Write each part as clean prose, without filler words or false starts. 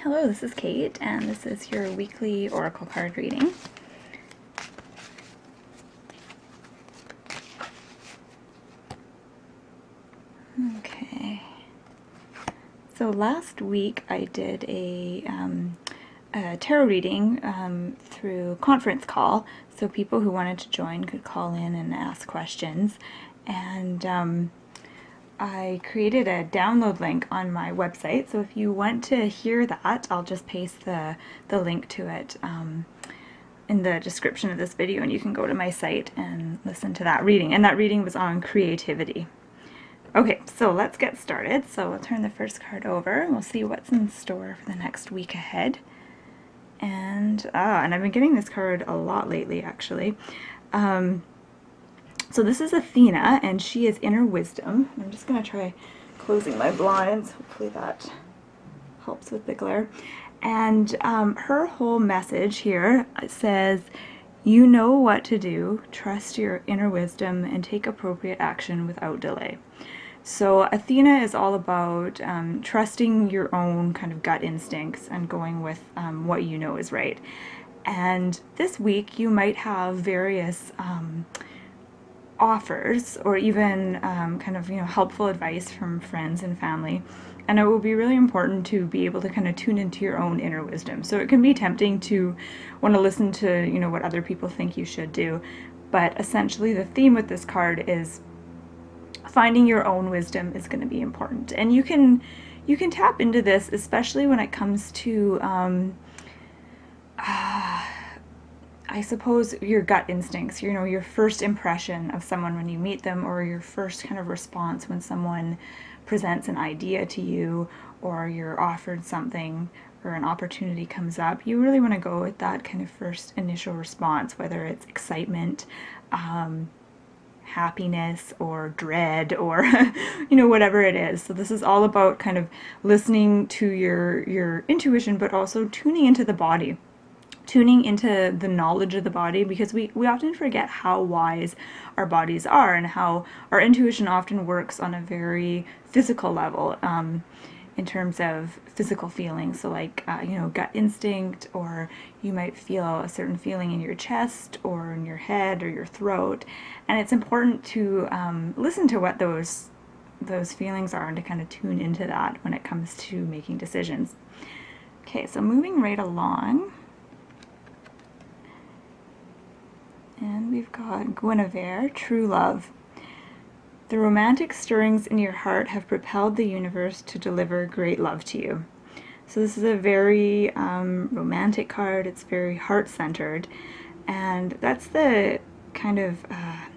Hello, this is Kate, and this is your weekly oracle card reading. Okay. So last week I did a tarot reading through conference call, so people who wanted to join could call in and ask questions. And I created a download link on my website, so if you want to hear that, I'll just paste the link to it in the description of this video, and you can go to my site and listen to that reading. And that reading was on creativity. Okay, so let's get started. So we'll turn the first card over and we'll see what's in store for the next week ahead. And I've been getting this card a lot lately, actually. So this is Athena, and she is inner wisdom. I'm just going to try closing my blinds. Hopefully that helps with the glare. And her whole message here says, you know what to do, trust your inner wisdom, and take appropriate action without delay. So Athena is all about trusting your own kind of gut instincts and going with what you know is right. And this week you might have various offers or even kind of helpful advice from friends and family, and it will be really important to be able to kind of tune into your own inner wisdom. So it can be tempting to want to listen to what other people think you should do, but essentially the theme with this card is finding your own wisdom is going to be important. And you can tap into this, especially when it comes to I suppose your gut instincts, your first impression of someone when you meet them, or your first kind of response when someone presents an idea to you, or you're offered something, or an opportunity comes up. You really want to go with that kind of first initial response, whether it's excitement, happiness, or dread, or whatever it is. So this is all about kind of listening to your intuition, but also tuning into the body. Tuning into the knowledge of the body, because we often forget how wise our bodies are, and how our intuition often works on a very physical level, in terms of physical feelings. So like, gut instinct, or you might feel a certain feeling in your chest or in your head or your throat. And it's important to listen to what those feelings are, and to kind of tune into that when it comes to making decisions. Okay, so moving right along. And we've got Guinevere, true love. The romantic stirrings in your heart have propelled the universe to deliver great love to you. So this is a very romantic card. It's very heart-centered. And that's the kind of, I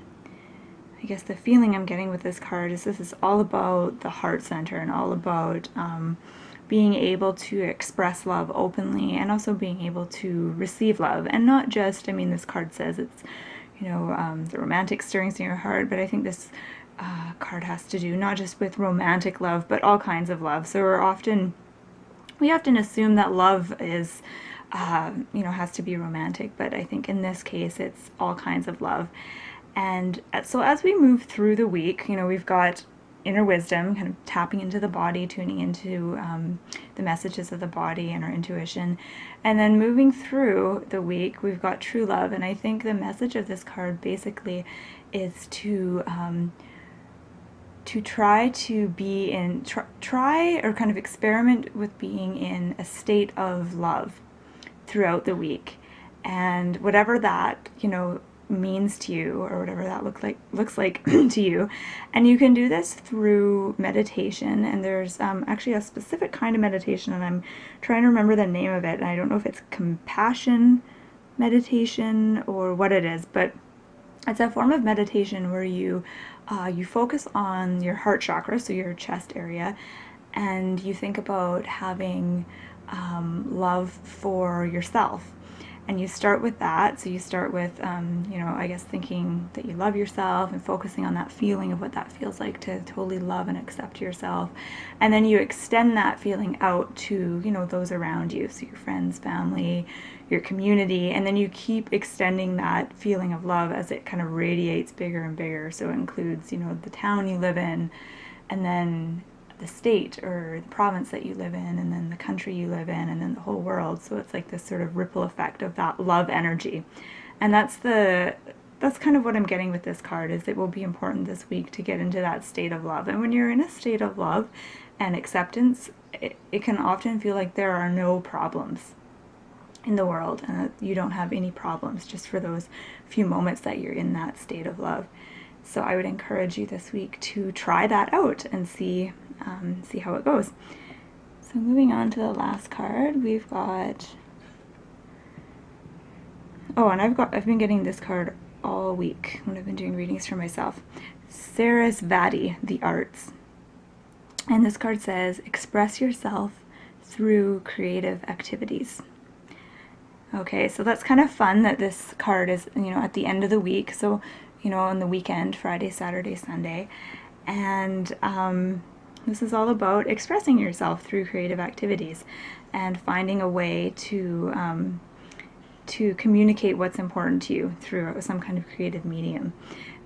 guess the feeling I'm getting with this card is this is all about the heart center, and all about being able to express love openly, and also being able to receive love. And not just, this card says it's, the romantic stirrings in your heart, but I think this card has to do not just with romantic love, but all kinds of love. So we often assume that love is, has to be romantic, but I think in this case it's all kinds of love. And so as we move through the week, we've got inner wisdom, kind of tapping into the body, tuning into the messages of the body and our intuition. And then moving through the week, we've got true love. And I think the message of this card basically is to try to be in, try or kind of experiment with being in a state of love throughout the week. And whatever that, means to you, or whatever that looks like to you. And you can do this through meditation, and there's actually a specific kind of meditation, and I'm trying to remember the name of it, and I don't know if it's compassion meditation or what it is, but it's a form of meditation where you focus on your heart chakra, so your chest area, and you think about having love for yourself. And you start with that. So you start with, I guess thinking that you love yourself, and focusing on that feeling of what that feels like to totally love and accept yourself. And then you extend that feeling out to, those around you. So your friends, family, your community. And then you keep extending that feeling of love as it kind of radiates bigger and bigger. So it includes, the town you live in, and then the state or the province that you live in, and then the country you live in, and then the whole world. So it's like this sort of ripple effect of that love energy. And that's kind of what I'm getting with this card, is it will be important this week to get into that state of love. And when you're in a state of love and acceptance, it can often feel like there are no problems in the world, and that you don't have any problems just for those few moments that you're in that state of love. So I would encourage you this week to try that out and see how it goes. So moving on to the last card, we've got, oh, and I've been getting this card all week when I've been doing readings for myself. Sarasvati, the Arts. And this card says, express yourself through creative activities. Okay, so that's kind of fun that this card is, at the end of the week, so, on the weekend, Friday, Saturday, Sunday. And this is all about expressing yourself through creative activities and finding a way to communicate what's important to you through some kind of creative medium.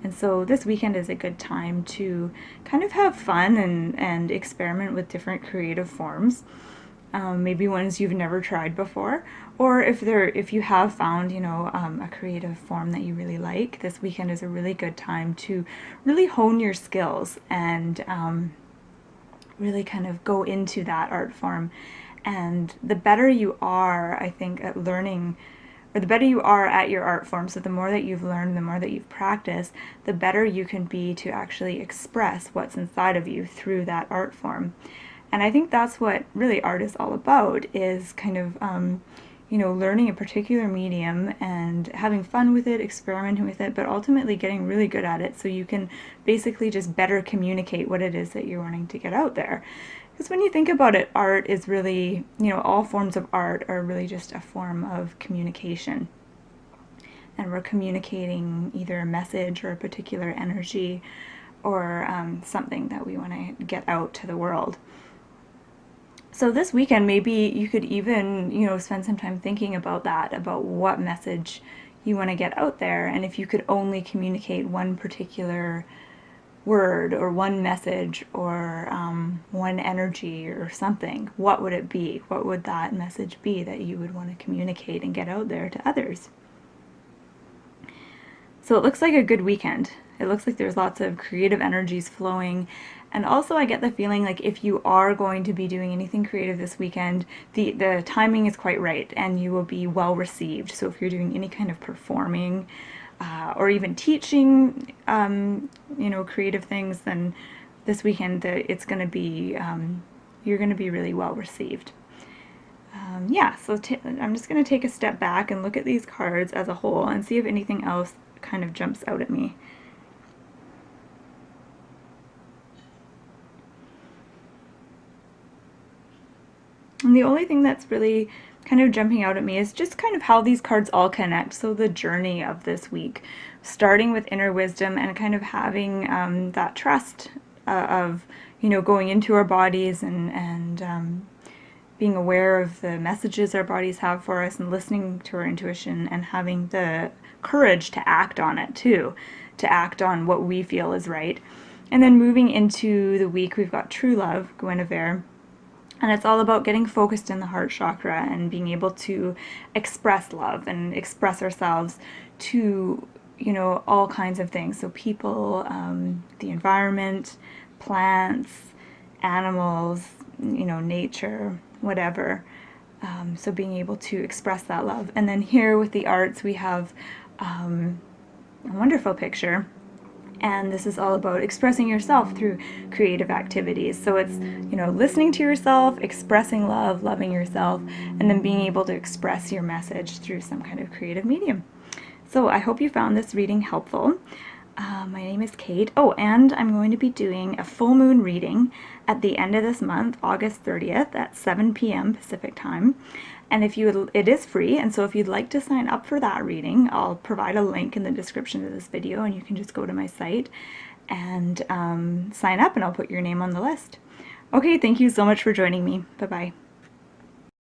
And so this weekend is a good time to kind of have fun and experiment with different creative forms. Maybe ones you've never tried before, or if you have found a creative form that you really like, this weekend is a really good time to really hone your skills and really kind of go into that art form. And the better you are, I think, at learning, or the better you are at your art form, so the more that you've learned, the more that you've practiced, the better you can be to actually express what's inside of you through that art form. And I think that's what really art is all about, is kind of, learning a particular medium and having fun with it, experimenting with it, but ultimately getting really good at it so you can basically just better communicate what it is that you're wanting to get out there. Because when you think about it, art is really, all forms of art are really just a form of communication. And we're communicating either a message or a particular energy or something that we want to get out to the world. So this weekend, maybe you could even, spend some time thinking about that, about what message you want to get out there. And if you could only communicate one particular word or one message or one energy or something, what would it be? What would that message be that you would want to communicate and get out there to others? So it looks like a good weekend. It looks like there's lots of creative energies flowing. And also I get the feeling like if you are going to be doing anything creative this weekend, the timing is quite right and you will be well received. So if you're doing any kind of performing or even teaching, creative things, then this weekend it's going to be, you're going to be really well received. So I'm just going to take a step back and look at these cards as a whole and see if anything else kind of jumps out at me. And the only thing that's really kind of jumping out at me is just kind of how these cards all connect. So the journey of this week, starting with inner wisdom and kind of having that trust of, going into our bodies and being aware of the messages our bodies have for us and listening to our intuition and having the courage to act on it too, to act on what we feel is right. And then moving into the week, we've got True Love, Guinevere. And it's all about getting focused in the heart chakra and being able to express love and express ourselves to, all kinds of things. So people, the environment, plants, animals, nature, whatever. So being able to express that love. And then here with the arts, we have a wonderful picture. And this is all about expressing yourself through creative activities. So it's, listening to yourself, expressing love, loving yourself, and then being able to express your message through some kind of creative medium. So I hope you found this reading helpful. My name is Kate. Oh, and I'm going to be doing a full moon reading at the end of this month, August 30th at 7 p.m. Pacific time. And it is free, and so if you'd like to sign up for that reading, I'll provide a link in the description of this video, and you can just go to my site and sign up, and I'll put your name on the list. Okay, thank you so much for joining me. Bye-bye.